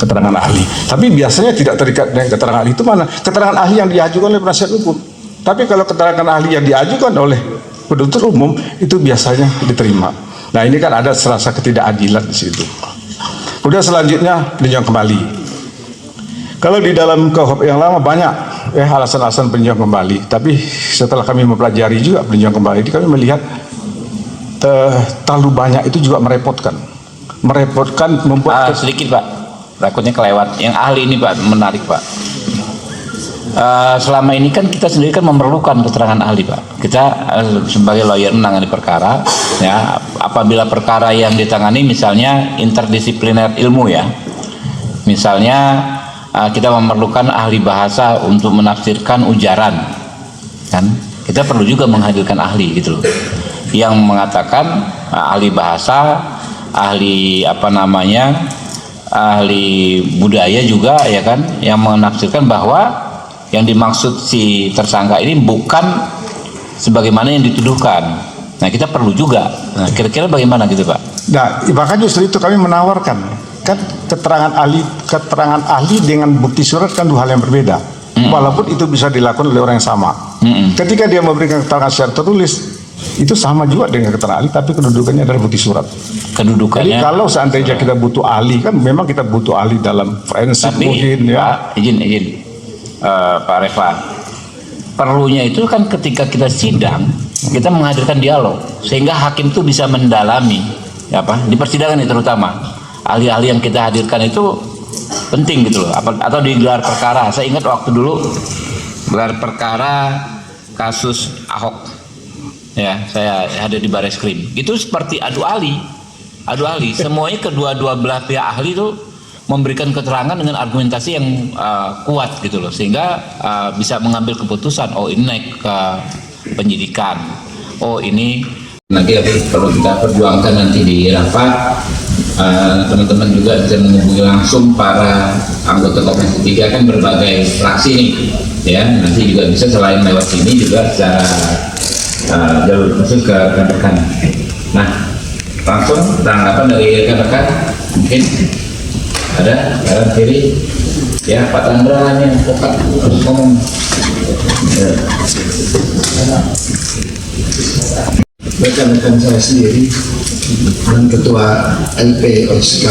keterangan ahli. Tapi biasanya tidak terikat dengan keterangan ahli itu mana? Keterangan ahli yang diajukan oleh penasihat hukum. Tapi kalau keterangan ahli yang diajukan oleh penuntut umum itu biasanya diterima. Nah ini kan ada serasa ketidakadilan di situ. Kemudian selanjutnya peninjauan kembali. Kalau di dalam KUHP yang lama banyak alasan-alasan peninjauan kembali. Tapi setelah kami mempelajari juga peninjauan kembali, kami melihat terlalu banyak itu juga merepotkan, membuat sedikit Pak, takutnya kelewat. Yang ahli ini Pak menarik Pak. Selama ini kan kita sendiri kan memerlukan keterangan ahli Pak. Kita sebagai lawyer menangani perkara, ya apabila perkara yang ditangani misalnya interdisipliner ilmu ya, misalnya kita memerlukan ahli bahasa untuk menafsirkan ujaran, kan kita perlu juga menghadirkan ahli gitu loh, yang mengatakan ahli bahasa, ahli ahli budaya juga ya kan, yang menafsirkan bahwa yang dimaksud si tersangka ini bukan sebagaimana yang dituduhkan. Nah kita perlu juga. Nah kira-kira bagaimana gitu Pak? Nah bahkan justru itu kami menawarkan kan keterangan ahli dengan bukti surat kan dua hal yang berbeda. Walaupun itu bisa dilakukan oleh orang yang sama. Ketika dia memberikan keterangan secara tertulis itu sama juga dengan keterangan ahli, tapi kedudukannya adalah bukti surat. Kedudukannya. Jadi kalau seandainya kita butuh ahli kan memang kita butuh ahli dalam forensik mungkin ya. Pak, izin Pak Refat, perlunya itu kan ketika kita sidang kita menghadirkan dialog sehingga hakim itu bisa mendalami di persidangan itu, terutama ahli-ahli yang kita hadirkan itu penting gitu loh. Atau di gelar perkara, saya ingat waktu dulu gelar perkara kasus Ahok ya, saya hadir di Bareskrim itu seperti adu ahli semuanya, kedua belah pihak ahli itu memberikan keterangan dengan argumentasi yang kuat gitu loh, sehingga bisa mengambil keputusan, oh ini naik ke penyidikan, oh ini nanti perlu kita perjuangkan nanti di rapat. Teman-teman juga bisa menghubungi langsung para anggota Komisi 3 kan berbagai fraksi nih ya, nanti juga bisa selain lewat sini juga secara jalur khusus ke rekan-rekan. Nah langsung tanggapan dari rekan-rekan mungkin ada kanan kiri ya, Pak Tandra yang fokus harus ngomong. Rekan-rekan saya sendiri dan Ketua LP OSK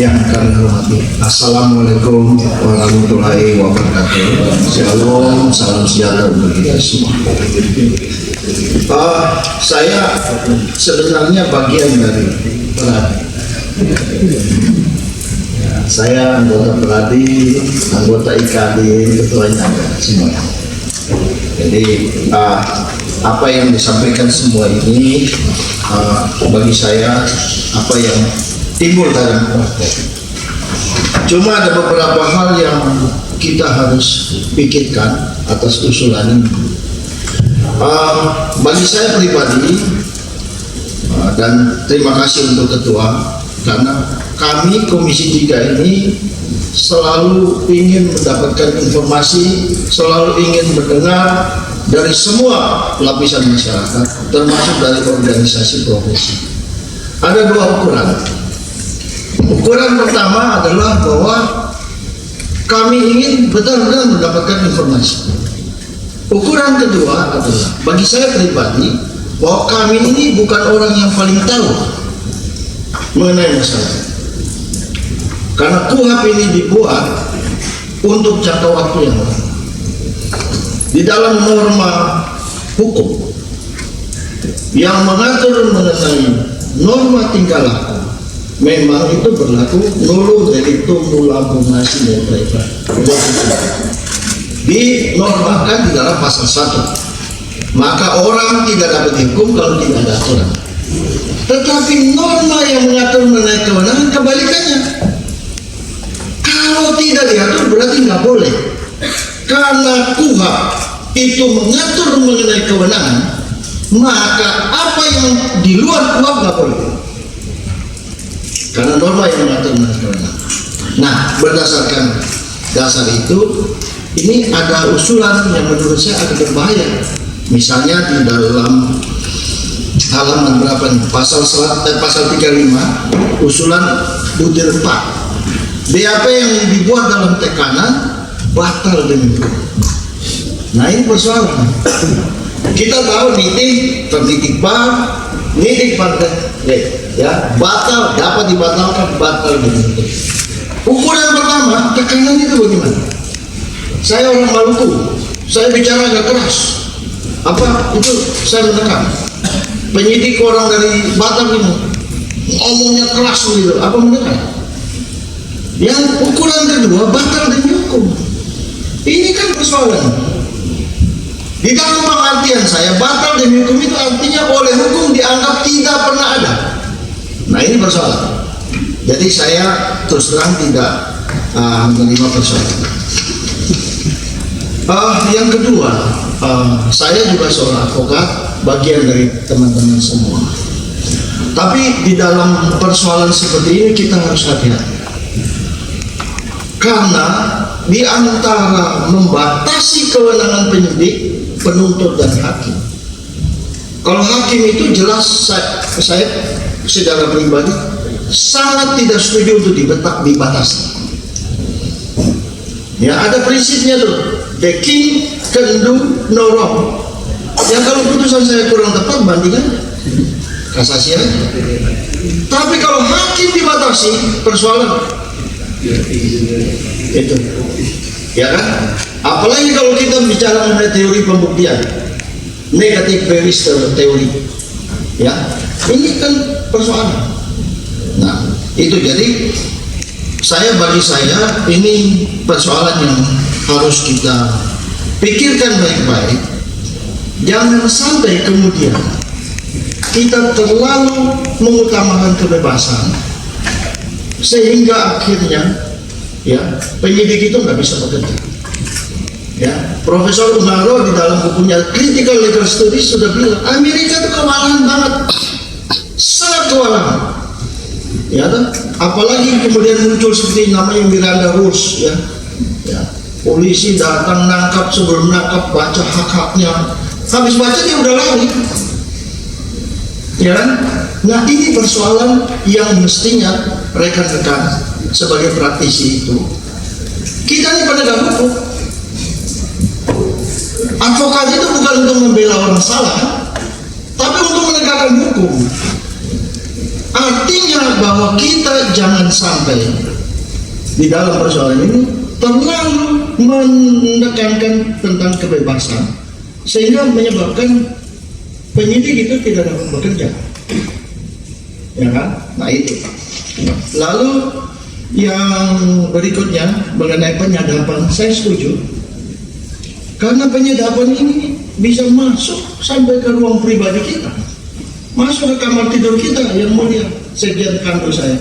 yang kami hormati, Assalamualaikum warahmatullahi wabarakatuh. Shalom, salam sejahtera bagi kita semua. Saya sebenarnya bagian dari Peradi. Saya anggota Peradi, anggota IKD, ketuanya ada semuanya. Jadi apa yang disampaikan semua ini bagi saya apa yang timbul dalam praktek. Cuma ada beberapa hal yang kita harus pikirkan atas usulan ini. Bagi saya pribadi dan terima kasih untuk ketua, karena kami Komisi 3 ini selalu ingin mendapatkan informasi, selalu ingin mendengar dari semua lapisan masyarakat, termasuk dari organisasi profesi. Ada dua ukuran. Ukuran pertama adalah bahwa kami ingin benar-benar mendapatkan informasi. Ukuran kedua adalah bagi saya pribadi bahwa kami ini bukan orang yang paling tahu mengenai masalah. Karena KUHP ini dibuat untuk jangka waktu yang lama. Di dalam norma hukum yang mengatur mengenai norma tingkah laku, memang itu berlaku nullo delicto nulla punasi dan lain-lain. Dinormakan di dalam pasal 1. Maka orang tidak dapat dihukum kalau tidak ada aturan. Tetapi norma yang mengatur mengenai kewenangan kebalikannya. Kalau tidak diatur berarti nggak boleh. Karena KUHP itu mengatur mengenai kewenangan, maka apa yang di luar KUHP nggak boleh. Karena norma yang mengatur mengenai kewenangan. Nah, berdasarkan dasar itu, ini ada usulan yang menurut saya agak berbahaya. Misalnya di dalam halaman berapa nih? Pasal 35, usulan butir 4. BAP yang dibuat dalam tekanan batal demi hukum. Nah ini persoalan. Kita tahu nitik bar, nitik partai, ya batal, dapat dibatalkan, batal demi hukum. Ukuran pertama, tekanan itu bagaimana? Saya orang Maluku, saya bicara agak keras. Apa itu? Saya menekan. Penyidik orang dari Batam ini ngomongnya keras gitu. Apa menekan? Yang ukuran kedua, batal demi hukum. Ini kan persoalan. Di dalam pengertian saya, batal demi hukum itu artinya oleh hukum dianggap tidak pernah ada. Nah ini persoalan. Jadi saya terus terang tidak menerima persoalan. Yang kedua, saya juga seorang advokat, bagian dari teman-teman semua. Tapi di dalam persoalan seperti ini kita harus hati-hati. Karena di antara membatasi kewenangan penyidik, penuntut dan hakim. Kalau hakim itu jelas saya secara pribadi sangat tidak setuju untuk dibatasi. Ya ada prinsipnya tuh, the king can do no wrong. Yang kalau putusan saya kurang tepat, bandingkan kasasi aja. Tapi kalau hakim dibatasi, persoalan itu, ya kan? Apalagi kalau kita bicara mengenai teori pembuktian, negatif barrister teori, ya, ini kan persoalan. Nah, itu jadi bagi saya ini persoalan yang harus kita pikirkan baik-baik. Jangan sampai kemudian kita terlalu mengutamakan kebebasan sehingga akhirnya ya penyidik itu nggak bisa bekerja. Ya, Profesor Umaro di dalam bukunya Critical Legal Studies sudah bilang Amerika itu kewalahan banget, sangat kewalahan. Ya, apalagi kemudian muncul seperti namanya Miranda Rules, ya, polisi datang nangkap, sebelum nangkap baca hak-haknya, habis baca dia udah lari, ya kan? Nah ini persoalan yang mestinya rekan-rekan sebagai praktisi itu, kita ini penegak hukum, advokat itu bukan untuk membela orang salah, tapi untuk menegakkan hukum. Artinya bahwa kita jangan sampai di dalam persoalan ini terlalu menekankan tentang kebebasan sehingga menyebabkan penyidik itu tidak dapat bekerja, ya kan? Nah itu. Lalu yang berikutnya mengenai penyadapan, saya setuju karena penyadapan ini bisa masuk sampai ke ruang pribadi kita, masuk ke kamar tidur kita. Yang mulia sekjen kantor saya,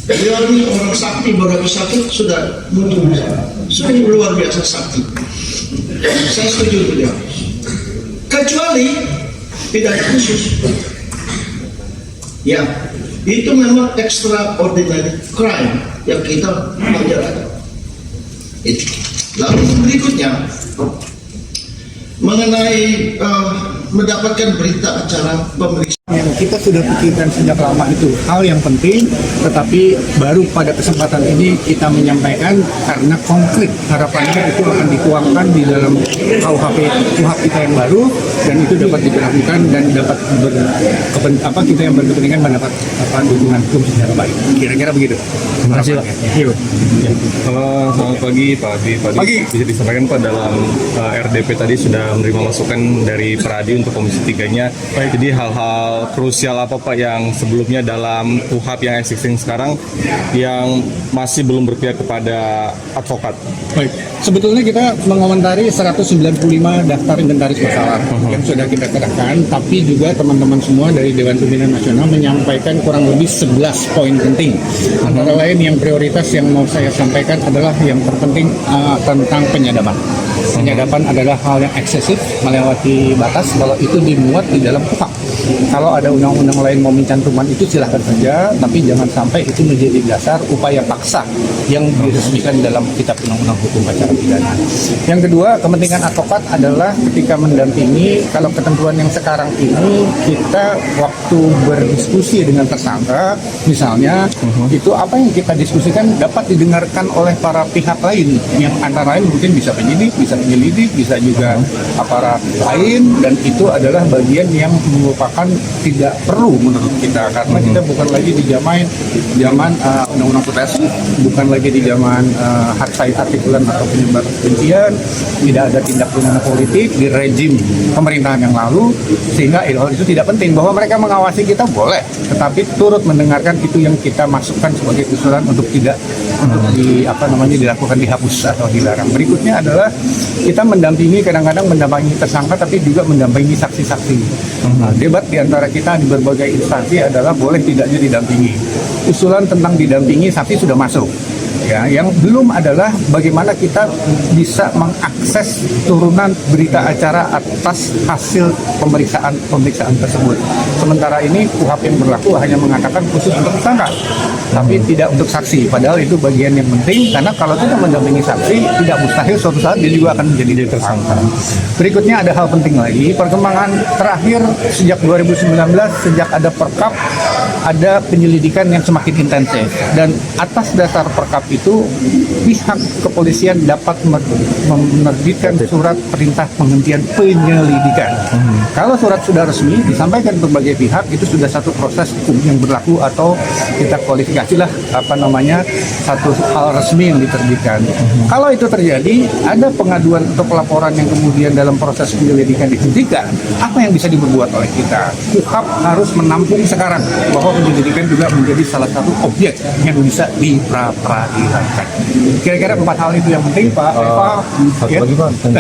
beliau ini orang sakti, baru habis sakit sudah muncul, sungguh luar biasa sakti. Saya setuju beliau, kecuali tidak khusus. Ya, itu memang extraordinary crime yang kita ajarkan. Itu. Lalu berikutnya mengenai mendapatkan berita acara pemeriksaan. Kita sudah pikirkan sejak lama itu hal yang penting, tetapi baru pada kesempatan ini kita menyampaikan karena konflik harapannya itu akan dituangkan di dalam KUHP kita yang baru dan itu dapat diberlakukan dan dapat kita yang berkepentingan mendapat dukungan hukum secara baik. Kira-kira begitu. Terima kasih Pak. Selamat pagi Pak. Pagi bisa disampaikan Pak dalam RDP tadi sudah menerima masukan dari Peradi untuk Komisi 3-nya. Jadi hal-hal krusial apa Pak yang sebelumnya dalam KUHP yang existing sekarang yang masih belum berpihak kepada advokat? Baik, sebetulnya kita mengomentari 195 daftar inventaris masalah yang sudah kita kerahkan, tapi juga teman-teman semua dari Dewan Pembinaan Nasional menyampaikan kurang lebih 11 poin penting. Antara lain yang prioritas yang mau saya sampaikan adalah yang terpenting tentang penyadapan. Penyadapan adalah hal yang eksesif, melewati batas kalau itu dimuat di dalam KUHP. kalau ada undang-undang lain mau mencantumkan itu silahkan saja, tapi jangan sampai itu menjadi dasar upaya paksa yang diresmikan dalam kitab undang-undang hukum acara pidana. Yang kedua, kepentingan advokat adalah ketika mendampingi, kalau ketentuan yang sekarang ini kita waktu berdiskusi dengan tersangka, misalnya itu apa yang kita diskusikan dapat didengarkan oleh para pihak lain yang antara lain mungkin bisa penyidik, bisa penyelidik, bisa juga aparat lain, dan itu adalah bagian yang merupakan tidak perlu menurut kita, karena kita bukan lagi di zaman undang-undang proteksi, bukan lagi di zaman hard side artikulan atau penyebar kebencian, tidak ada tindak pidana politik di rejim pemerintahan yang lalu, sehingga hal itu tidak penting. Bahwa mereka mengawasi kita boleh, tetapi turut mendengarkan itu yang kita masukkan sebagai usulan untuk tidak dilakukan dihapus atau dilarang. Berikutnya adalah kita mendampingi, kadang-kadang mendampingi tersangka tapi juga mendampingi saksi-saksi. Nah, debat di antara kita di berbagai instansi adalah boleh tidaknya didampingi. Usulan tentang didampingi saksi sudah masuk. Ya, yang belum adalah bagaimana kita bisa mengakses turunan berita acara atas hasil pemeriksaan tersebut. Sementara ini KUHP yang berlaku hanya mengatakan khusus untuk tersangka, tapi tidak untuk saksi. Padahal itu bagian yang penting, karena kalau kita mendampingi saksi, tidak mustahil suatu saat dia juga akan menjadi tersangka. Berikutnya ada hal penting lagi, perkembangan terakhir sejak 2019, sejak ada Perkap, ada penyelidikan yang semakin intensif, dan atas dasar Perkap itu pihak kepolisian dapat menerbitkan surat perintah penghentian penyelidikan. Kalau surat sudah resmi disampaikan ke berbagai pihak, itu sudah satu proses hukum yang berlaku, atau kita kualifikasilah satu hal resmi yang diterbitkan. Kalau itu terjadi, ada pengaduan atau pelaporan yang kemudian dalam proses penyelidikan dihentikan, apa yang bisa diperbuat oleh kita? KUHP harus menampung sekarang bahwa penyelidikan juga menjadi salah satu objek yang bisa diperadilan. Kira-kira 4 hal itu yang penting, Pak Eva. Satu lagi, Pak.